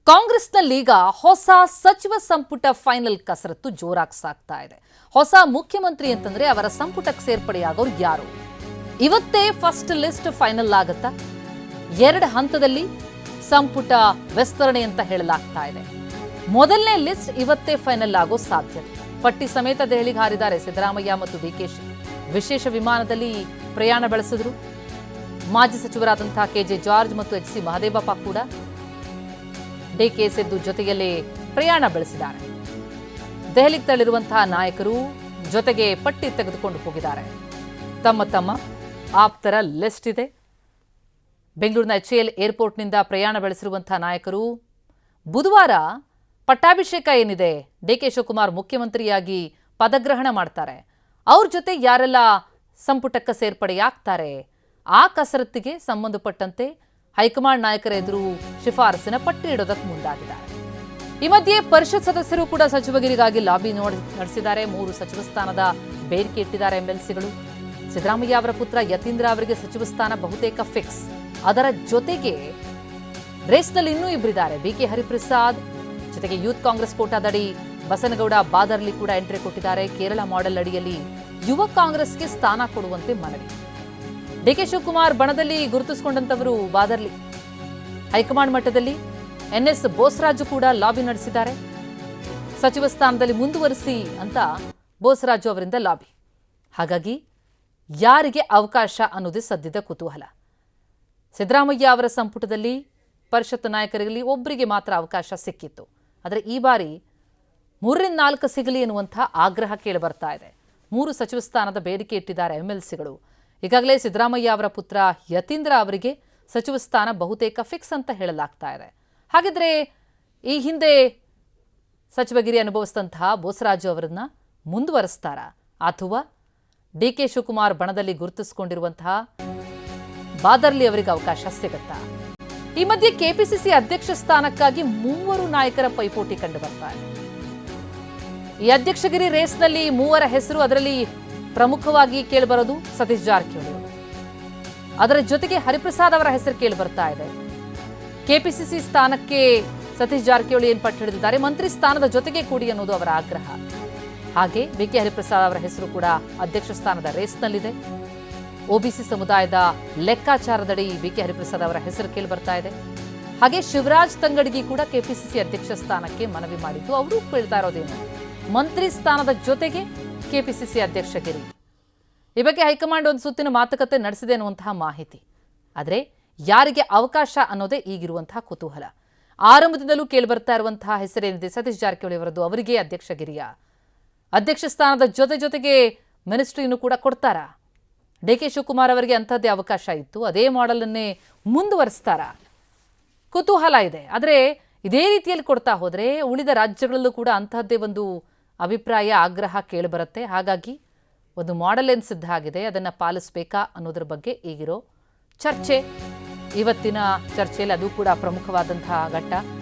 ಕಾಂಗ್ರೆಸ್ನಲ್ಲೀಗ ಹೊಸ ಸಚಿವ ಸಂಪುಟ ಫೈನಲ್ ಕಸರತ್ತು ಜೋರಾಗಿ ಸಾಗ್ತಾ ಇದೆ. ಹೊಸ ಮುಖ್ಯಮಂತ್ರಿ ಅಂತಂದ್ರೆ ಅವರ ಸಂಪುಟಕ್ಕೆ ಸೇರ್ಪಡೆಯಾಗೋರು ಯಾರು? ಇವತ್ತೇ ಫಸ್ಟ್ ಲಿಸ್ಟ್ ಫೈನಲ್ ಆಗುತ್ತಾ? 2 ಹಂತದಲ್ಲಿ ಸಂಪುಟ ವಿಸ್ತರಣೆ ಅಂತ ಹೇಳಲಾಗ್ತಾ ಇದೆ. ಮೊದಲನೇ ಲಿಸ್ಟ್ ಇವತ್ತೇ ಫೈನಲ್ ಆಗೋ ಸಾಧ್ಯತೆ. ಪಟ್ಟಿ ಸಮೇತ ದೆಹಲಿಗೆ ಹಾರಿದ್ದಾರೆ ಸಿದ್ದರಾಮಯ್ಯ ಮತ್ತು ಡಿಕೆಶಿ. ವಿಶೇಷ ವಿಮಾನದಲ್ಲಿ ಪ್ರಯಾಣ ಬೆಳೆಸಿದ್ರು. ಮಾಜಿ ಸಚಿವರಾದಂತಹ ಕೆಜೆ ಜಾರ್ಜ್ ಮತ್ತು ಎಚ್ ಸಿ ಮಹದೇವಪ್ಪ ಕೂಡ ಡಿಕೆ ಸಿದ್ದು ಜೊತೆಯಲ್ಲಿ ಪ್ರಯಾಣ ಬೆಳೆಸಿದ್ದಾರೆ. ದೆಹಲಿಗೆ ತೆರಳಿರುವಂತಹ ನಾಯಕರು ಜೊತೆಗೆ ಪಟ್ಟಿ ತೆಗೆದುಕೊಂಡು ಹೋಗಿದ್ದಾರೆ. ತಮ್ಮ ಆಪ್ತರ ಲಿಸ್ಟ್ ಇದೆ. ಬೆಂಗಳೂರಿನ HAL ಏರ್ಪೋರ್ಟ್ನಿಂದ ಪ್ರಯಾಣ ಬೆಳೆಸಿರುವಂತಹ ನಾಯಕರು ಬುಧವಾರ ಪಟ್ಟಾಭಿಷೇಕ ಏನಿದೆ, ಡಿಕೆ ಶಿವಕುಮಾರ್ ಮುಖ್ಯಮಂತ್ರಿಯಾಗಿ ಪದಗ್ರಹಣ ಮಾಡ್ತಾರೆ. ಅವ್ರ ಜೊತೆ ಯಾರೆಲ್ಲ ಸಂಪುಟಕ್ಕೆ ಸೇರ್ಪಡೆಯಾಗ್ತಾರೆ, ಆ ಕಸರತ್ತಿಗೆ ಸಂಬಂಧಪಟ್ಟಂತೆ ಹೈಕಮಾಂಡ್ ನಾಯಕರ ಎದುರು ಶಿಫಾರಸಿನ ಪಟ್ಟಿ ಇಡೋದಕ್ಕೆ ಮುಂದಾಗಿದ್ದಾರೆ. ಈ ಮಧ್ಯೆ ಪರಿಷತ್ ಸದಸ್ಯರು ಕೂಡ ಸಚಿವಗಿರಿಗಾಗಿ ಲಾಬಿ ನಡೆಸಿದ್ದಾರೆ. 3 ಸಚಿವ ಸ್ಥಾನದ ಬೇಡಿಕೆ ಇಟ್ಟಿದ್ದಾರೆ MLCಗಳು. ಸಿದ್ದರಾಮಯ್ಯ ಅವರ ಪುತ್ರ ಯತೀಂದ್ರ ಅವರಿಗೆ ಸಚಿವ ಸ್ಥಾನ ಬಹುತೇಕ ಫಿಕ್ಸ್. ಅದರ ಜೊತೆಗೆ ರೇಸ್ನಲ್ಲಿ ಇನ್ನೂ ಇಬ್ಬರಿದ್ದಾರೆ. BK ಹರಿಪ್ರಸಾದ್ ಜೊತೆಗೆ ಯೂತ್ ಕಾಂಗ್ರೆಸ್ ಕೋಟಾದಡಿ ಬಸನಗೌಡ ಬಾದರ್ಲಿ ಕೂಡ ಎಂಟ್ರಿ ಕೊಟ್ಟಿದ್ದಾರೆ. ಕೇರಳ ಮಾಡೆಲ್ ಅಡಿಯಲ್ಲಿ ಯುವ ಕಾಂಗ್ರೆಸ್ಗೆ ಸ್ಥಾನ ಕೊಡುವಂತೆ ಮನವಿ. ಡಿಕೆ ಶಿವಕುಮಾರ್ ಬಣದಲ್ಲಿ ಗುರುತಿಸಿಕೊಂಡಂತವರು ಬಾದರ್ಲಿ. ಹೈಕಮಾಂಡ್ ಮಟ್ಟದಲ್ಲಿ NS ಬೋಸರಾಜು ಕೂಡ ಲಾಬಿ ನಡೆಸಿದ್ದಾರೆ. ಸಚಿವ ಸ್ಥಾನದಲ್ಲಿ ಮುಂದುವರಿಸಿ ಅಂತ ಬೋಸರಾಜು ಅವರಿಂದ ಲಾಬಿ. ಹಾಗಾಗಿ ಯಾರಿಗೆ ಅವಕಾಶ ಅನ್ನೋದೇ ಸದ್ಯದ ಕುತೂಹಲ. ಸಿದ್ದರಾಮಯ್ಯ ಅವರ ಸಂಪುಟದಲ್ಲಿ ಪರಿಷತ್ ನಾಯಕರಲ್ಲಿ ಒಬ್ಬರಿಗೆ ಮಾತ್ರ ಅವಕಾಶ ಸಿಕ್ಕಿತ್ತು. ಆದರೆ ಈ ಬಾರಿ 3-4 ಸಿಗಲಿ ಎನ್ನುವಂತಹ ಆಗ್ರಹ ಕೇಳಿಬರ್ತಾ ಇದೆ. 3 ಸಚಿವ ಸ್ಥಾನದ ಬೇಡಿಕೆ ಇಟ್ಟಿದ್ದಾರೆ MLCಗಳು. ಈಗಾಗಲೇ ಸಿದ್ದರಾಮಯ್ಯ ಅವರ ಪುತ್ರ ಯತೀಂದ್ರ ಅವರಿಗೆ ಸಚಿವ ಸ್ಥಾನ ಬಹುತೇಕ ಫಿಕ್ಸ್ ಅಂತ ಹೇಳಲಾಗ್ತಾ ಇದೆ. ಹಾಗಿದ್ರೆ ಈ ಹಿಂದೆ ಸಚಿವಗಿರಿ ಅನುಭವಿಸಿದಂತಹ ಬೋಸರಾಜು ಅವರನ್ನ ಮುಂದುವರಿಸ್ತಾರಾ ಅಥವಾ ಡಿಕೆ ಶಿವಕುಮಾರ್ ಬಣದಲ್ಲಿ ಗುರುತಿಸಿಕೊಂಡಿರುವಂತಹ ಬಾದರ್ಲಿ ಅವರಿಗೆ ಅವಕಾಶ ಸಿಗುತ್ತಾ? ಈ ಮಧ್ಯೆ ಕೆಪಿಸಿಸಿ ಅಧ್ಯಕ್ಷ ಸ್ಥಾನಕ್ಕಾಗಿ 3 ನಾಯಕರ ಪೈಪೋಟಿ ಕಂಡು ಬರ್ತಾ ಇದೆ. ಈ ಅಧ್ಯಕ್ಷಗಿರಿ ರೇಸ್ನಲ್ಲಿ 3 ಹೆಸರು, ಅದರಲ್ಲಿ ಪ್ರಮುಖವಾಗಿ ಕೇಳಿಬರೋದು ಸತೀಶ್ ಜಾರಕಿಹೊಳಿ. ಅದರ ಜೊತೆಗೆ ಹರಿಪ್ರಸಾದ್ ಅವರ ಹೆಸರು ಕೇಳಿ ಬರ್ತಾ ಇದೆ. ಕೆಪಿಸಿಸಿ ಸ್ಥಾನಕ್ಕೆ ಸತೀಶ್ ಜಾರಕಿಹೊಳಿ ಏನು ಪಟ್ಟು ಹಿಡಿದಿದ್ದಾರೆ, ಮಂತ್ರಿ ಸ್ಥಾನದ ಜೊತೆಗೆ ಕೂಡಿ ಅನ್ನೋದು ಅವರ ಆಗ್ರಹ. ಹಾಗೆ BK ಹರಿಪ್ರಸಾದ್ ಅವರ ಹೆಸರು ಕೂಡ ಅಧ್ಯಕ್ಷ ಸ್ಥಾನದ ರೇಸ್ನಲ್ಲಿದೆ. OBC ಸಮುದಾಯದ ಲೆಕ್ಕಾಚಾರದಡಿ BK ಹರಿಪ್ರಸಾದ್ ಅವರ ಹೆಸರು ಕೇಳಿ ಬರ್ತಾ ಇದೆ. ಹಾಗೆ ಶಿವರಾಜ್ ತಂಗಡಗಿ ಕೂಡ ಕೆಪಿಸಿಸಿ ಅಧ್ಯಕ್ಷ ಸ್ಥಾನಕ್ಕೆ ಮನವಿ ಮಾಡಿದ್ದು. ಅವರು ಕೇಳ್ತಾ ಇರೋದೇನು, ಮಂತ್ರಿ ಸ್ಥಾನದ ಜೊತೆಗೆ ಕೆಪಿಸಿಸಿ ಅಧ್ಯಕ್ಷಗಿರಿ. ಈ ಬಗ್ಗೆ ಹೈಕಮಾಂಡ್ ಒಂದು ಸುತ್ತಿನ ಮಾತುಕತೆ ನಡೆಸಿದೆ ಅನ್ನುವಂತಹ ಮಾಹಿತಿ. ಆದರೆ ಯಾರಿಗೆ ಅವಕಾಶ ಅನ್ನೋದೇ ಈಗಿರುವಂತಹ ಕುತೂಹಲ. ಆರಂಭದಿಂದಲೂ ಕೇಳಿಬರ್ತಾ ಇರುವಂತಹ ಹೆಸರೇನಿದೆ ಸತೀಶ್ ಜಾರಕಿಹೊಳಿ ಅವರದ್ದು, ಅವರಿಗೆ ಅಧ್ಯಕ್ಷಗಿರಿಯ ಅಧ್ಯಕ್ಷ ಸ್ಥಾನದ ಜೊತೆಗೆ ಮಿನಿಸ್ಟ್ರಿಯನ್ನು ಕೂಡ ಕೊಡ್ತಾರಾ? ಡಿಕೆ ಶಿವಕುಮಾರ್ ಅವರಿಗೆ ಅಂಥದ್ದೇ ಅವಕಾಶ ಇತ್ತು, ಅದೇ ಮಾಡೆಲನ್ನೇ ಮುಂದುವರಿಸ್ತಾರಾ? ಕುತೂಹಲ ಇದೆ. ಆದರೆ ಇದೇ ರೀತಿಯಲ್ಲಿ ಕೊಡ್ತಾ ಹೋದರೆ ಉಳಿದ ರಾಜ್ಯಗಳಲ್ಲೂ ಕೂಡ ಅಂತಹದ್ದೇ ಒಂದು ಅಭಿಪ್ರಾಯ, ಆಗ್ರಹ ಕೇಳಿಬರುತ್ತೆ. ಹಾಗಾಗಿ ಒಂದು ಮಾಡೆಲ್ ಏನು ಸಿದ್ಧ ಆಗಿದೆ, ಅದನ್ನು ಪಾಲಿಸಬೇಕಾ ಅನ್ನೋದ್ರ ಬಗ್ಗೆ ಈಗಿರೋ ಚರ್ಚೆ. ಇವತ್ತಿನ ಚರ್ಚೆಯಲ್ಲಿ ಅದು ಕೂಡ ಪ್ರಮುಖವಾದಂತಹ ಘಟ್ಟ.